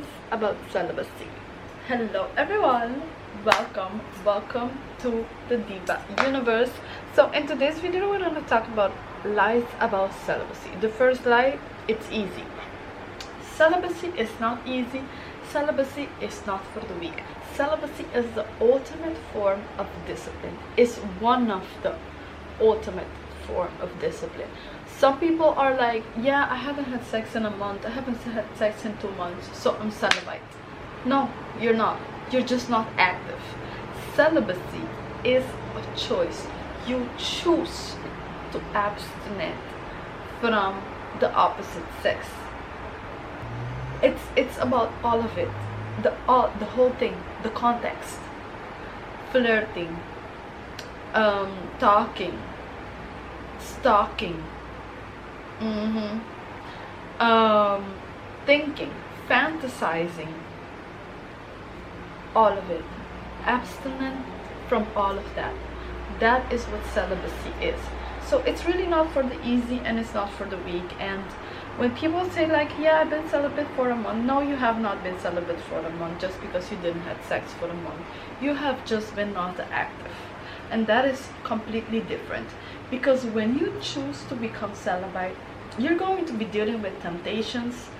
lies about celibacy. Hello everyone, welcome to the Diva universe. So in today's video we're going to talk about lies about celibacy. The first lie, it's easy. Celibacy is not easy. Celibacy is not for the weak. Celibacy is the ultimate form of discipline. It's one of the ultimate form of discipline. Some people are like, yeah, I haven't had sex in a month, I haven't had sex in 2 months, so I'm celibate. No, you're not. You're just not active. Celibacy is a choice. You choose to abstinate from the opposite sex. It's about all of it, the whole thing, the context, flirting, talking, stalking, thinking, fantasizing, all of it, abstinent from all of that. That is what celibacy is. So it's really not for the easy and it's not for the weak. And when people say like, yeah, I've been celibate for a month, no, you have not been celibate for a month just because you didn't have sex for a month. You have just been not active, and that is completely different. Because when you choose to become celibate, you're going to be dealing with temptations,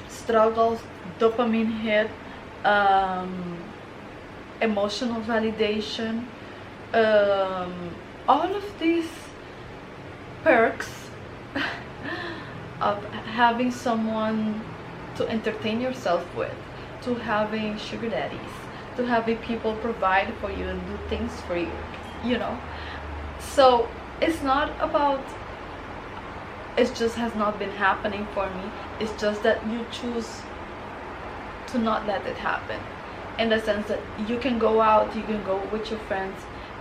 struggles, dopamine hit, emotional validation, all of these perks of having someone to entertain yourself with, to having sugar daddies, to having people provide for you and do things for you, you know. So it's not about, it just has not been happening for me. It's just that you choose to not let it happen, in the sense that you can go out, you can go with your friends,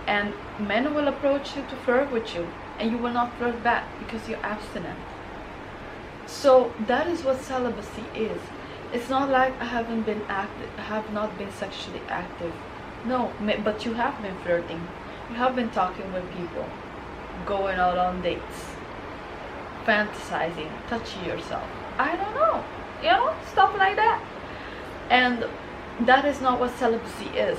and men will approach you to flirt with you, and you will not flirt back because you're abstinent. So that is what celibacy is. It's not like I haven't been active, I have not been sexually active. No, but you have been flirting, you have been talking with people, going out on dates, fantasizing, touching yourself, I don't know, you know, stuff like that. And that is not what celibacy is,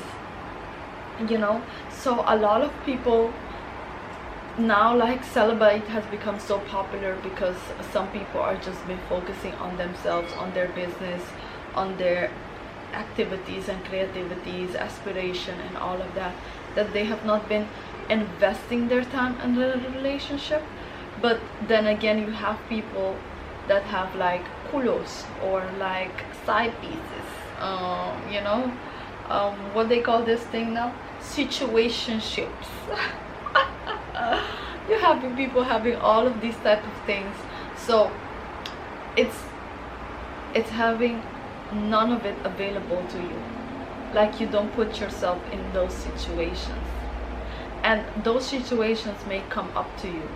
you know. So a lot of people now, like, celibate has become so popular because some people are just been focusing on themselves, on their business, on their activities and creativities, aspiration and all of that, that they have not been investing their time in the relationship. But then again, you have people that have like culos or like side pieces, you know, what they call this thing now, situationships. You have people having all of these type of things. So it's having none of it available to you. Like, you don't put yourself in those situations, and those situations may come up to you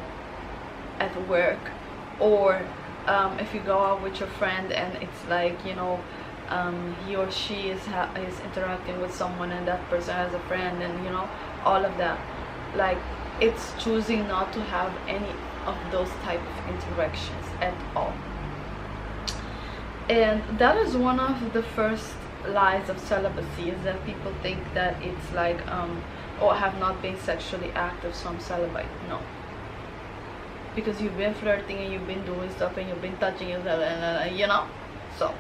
at work, or if you go out with your friend and it's like, you know, he or she is interacting with someone and that person has a friend, and you know, all of that. Like, it's choosing not to have any of those type of interactions at all. And that is one of the first lies of celibacy, is that people think that it's like, oh, I have not been sexually active, so I'm celibate. No, because you've been flirting and you've been doing stuff and you've been touching yourself, and you know. So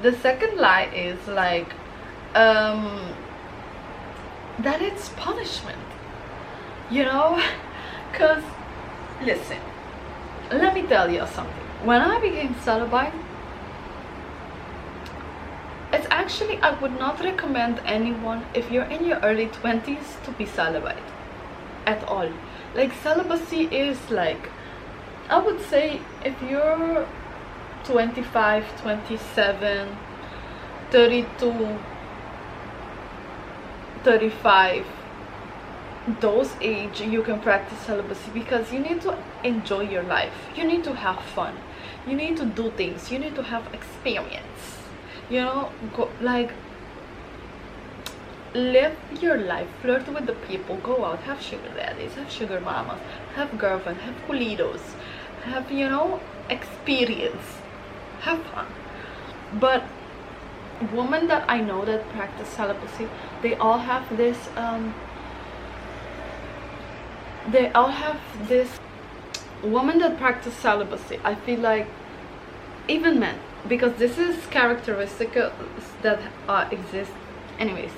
the second lie is like, that it's punishment, you know. Because listen, let me tell you something. When I became celibate, it's actually, I would not recommend anyone, if you're in your early 20s, to be celibate at all. Like, celibacy is like, I would say, if you're 25, 27, 32, 35, those age, you can practice celibacy, because you need to enjoy your life, you need to have fun, you need to do things, you need to have experience, you know. Like, live your life, flirt with the people, go out, have sugar daddies, have sugar mamas, have girlfriend, have culitos, have, you know, experience, have fun. But women that I know that practice celibacy, they all have this women that practice celibacy, I feel like, even men, because this is characteristic that exist anyways.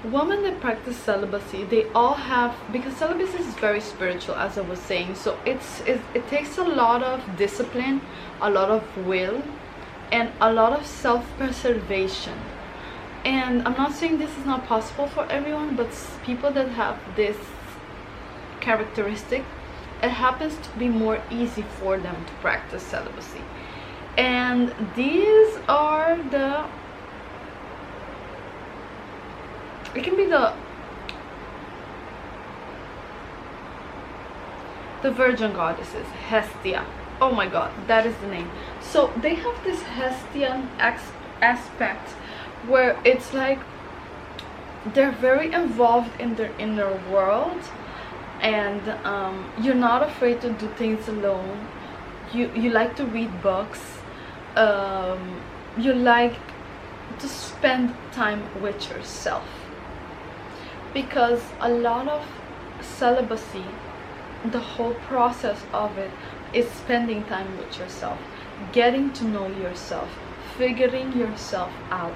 Women that practice celibacy, they all have, because celibacy is very spiritual, as I was saying, so it takes a lot of discipline, a lot of will, and a lot of self-preservation. And I'm not saying this is not possible for everyone, but people that have this characteristic, it happens to be more easy for them to practice celibacy. And these are it can be the virgin goddesses, Hestia. Oh my god, that is the name. So they have this Hestian aspect where it's like they're very involved in their inner world, and you're not afraid to do things alone. You like to read books, you like to spend time with yourself, because a lot of celibacy, the whole process of it is spending time with yourself, getting to know yourself, figuring yourself out.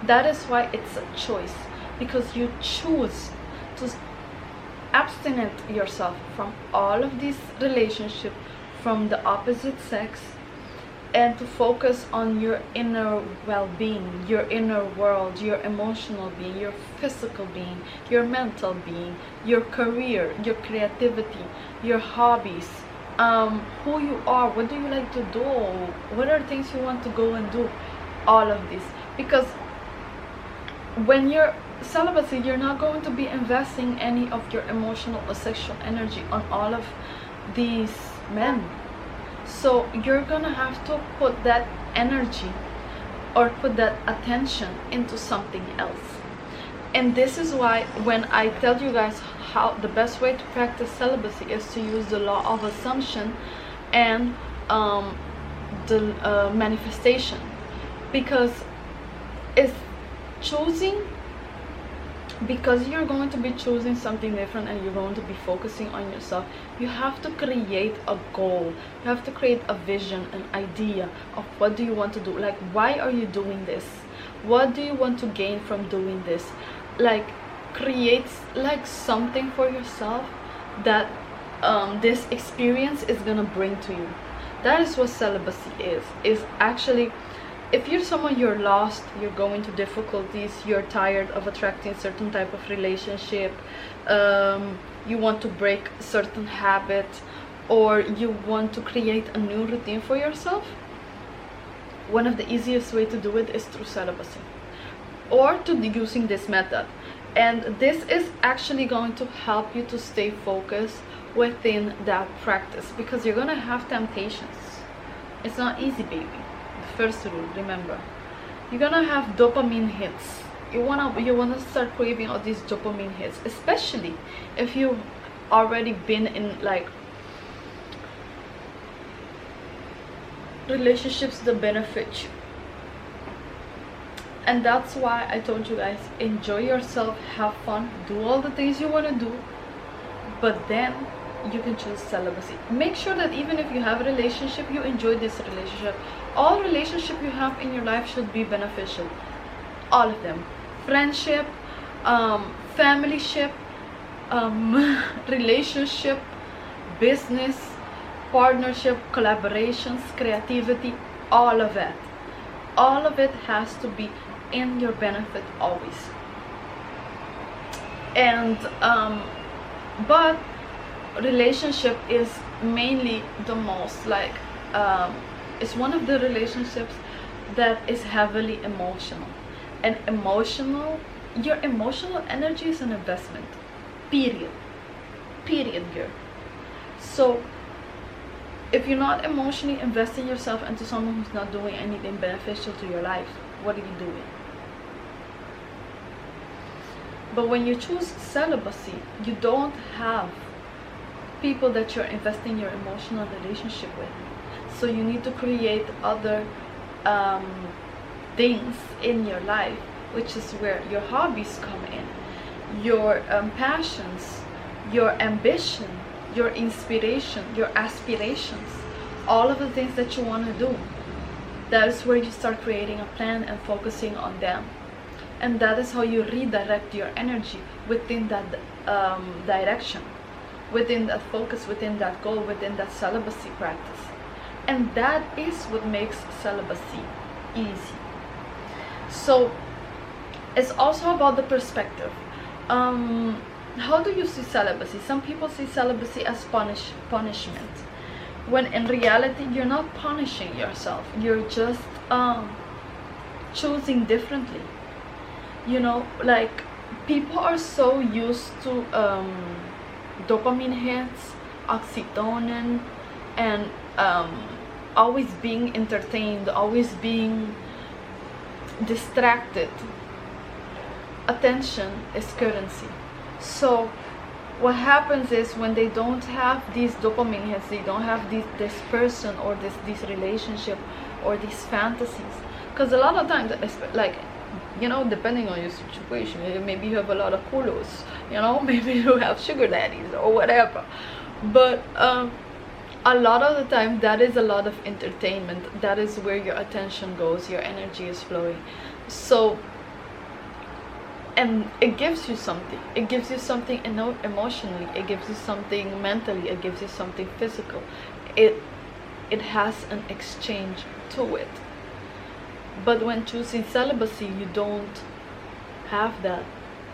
That is why it's a choice, because you choose to abstinent yourself from all of these relationships from the opposite sex, and to focus on your inner well-being, your inner world, your emotional being, your physical being, your mental being, your career, your creativity, your hobbies, who you are, what do you like to do, what are things you want to go and do, all of this. Because when you're celibacy, you're not going to be investing any of your emotional or sexual energy on all of these men. So you're gonna have to put that energy or put that attention into something else. And this is why when I tell you guys how the best way to practice celibacy is to use the law of assumption and the manifestation, because it's choosing, because you're going to be choosing something different and you're going to be focusing on yourself. You have to create a goal, you have to create a vision, an idea of what do you want to do. Like, why are you doing this? What do you want to gain from doing this? Like, create like something for yourself that this experience is gonna bring to you. That is what celibacy is actually. If you're someone, you're lost, you're going through difficulties, you're tired of attracting certain type of relationship, you want to break certain habit, or you want to create a new routine for yourself, one of the easiest way to do it is through celibacy, or to using this method. And this is actually going to help you to stay focused within that practice, because you're gonna have temptations. It's not easy, baby. First rule, remember, you're gonna have dopamine hits. You wanna start craving all these dopamine hits, especially if you've already been in like relationships that benefit you. And that's why I told you guys, enjoy yourself, have fun, do all the things you want to do, but then you can choose celibacy. Make sure that even if you have a relationship, you enjoy this relationship. All relationship you have in your life should be beneficial, all of them. Friendship, familyship, relationship, business, partnership, collaborations, creativity, all of it has to be in your benefit always. And but relationship is mainly the most like it's one of the relationships that is heavily emotional. And your emotional energy is an investment, period, girl. So if you're not emotionally investing yourself into someone who's not doing anything beneficial to your life, what are you doing? But when you choose celibacy, you don't have people that you're investing your emotional relationship with. So you need to create other things in your life, which is where your hobbies come in, your passions, your ambition, your inspiration, your aspirations, all of the things that you want to do. That is where you start creating a plan and focusing on them. And that is how you redirect your energy within that direction, within that focus, within that goal, within that celibacy practice. And that is what makes celibacy easy. So it's also about the perspective. How do you see celibacy? Some people see celibacy as punishment, when in reality you're not punishing yourself, you're just choosing differently. You know, like, people are so used to dopamine hits, oxytocin, and always being entertained, always being distracted. Attention is currency. So what happens is, when they don't have these dopamine hits, they don't have this person or this relationship or these fantasies, because a lot of times, like, you know, depending on your situation, maybe you have a lot of culos, you know, maybe you have sugar daddies or whatever, but a lot of the time that is a lot of entertainment. That is where your attention goes, your energy is flowing. So, and it gives you something. It gives you something emotionally, it gives you something mentally, it gives you something physical. It has an exchange to it. But when choosing celibacy, you don't have that,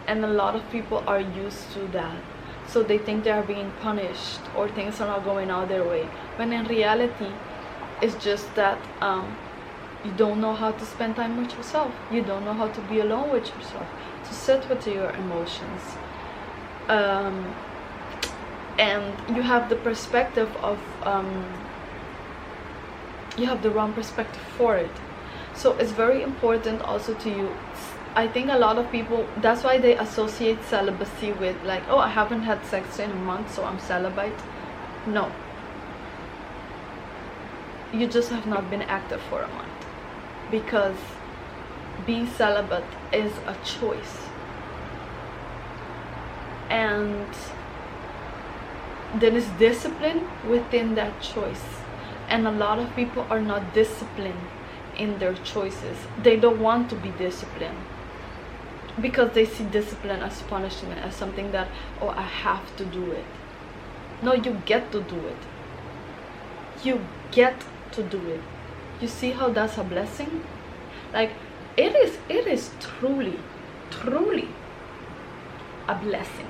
and a lot of people are used to that, so they think they are being punished or things are not going out their way, when in reality it's just that you don't know how to spend time with yourself, you don't know how to be alone with yourself, to sit with your emotions, and you have the perspective of you have the wrong perspective for it. So it's very important also to you. I think a lot of people, that's why they associate celibacy with, like, oh, I haven't had sex in a month, so I'm celibate. No, you just have not been active for a month, because being celibate is a choice, and there is discipline within that choice, and a lot of people are not disciplined in their choices. They don't want to be disciplined, because they see discipline as punishment, as something that, oh, I have to do it. No, you get to do it. You get to do it. You see how that's a blessing? Like, it is truly a blessing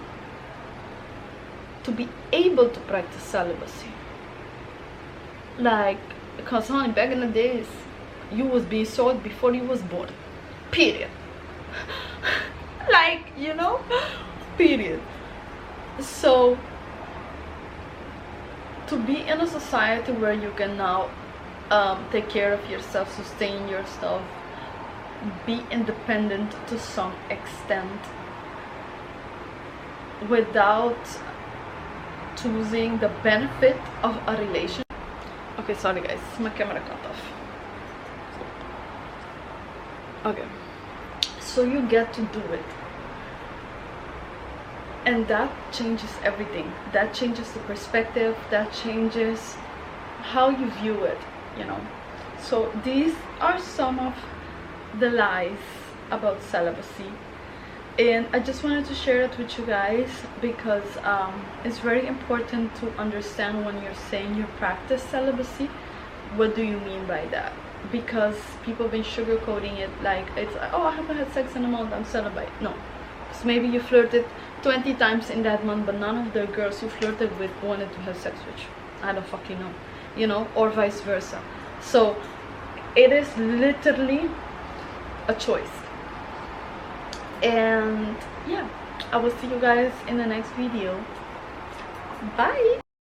to be able to practice celibacy. Like, because honey, back in the days, you was being sold before you was born, period. Like, you know, period. So to be in a society where you can now take care of yourself, sustain yourself, be independent to some extent, without choosing the benefit of a relationship. Okay, sorry guys, my camera cut off. Okay, so you get to do it, and that changes everything. That changes the perspective, that changes how you view it, you know. So these are some of the lies about celibacy, and I just wanted to share it with you guys, because it's very important to understand when you're saying you practice celibacy, what do you mean by that? Because people have been sugarcoating it, like it's like, oh, I haven't had sex in a month, I'm celibate. No, because maybe you flirted 20 times in that month, but none of the girls you flirted with wanted to have sex with you. I don't fucking know, you know, or vice versa. So it is literally a choice. And yeah, I will see you guys in the next video. Bye.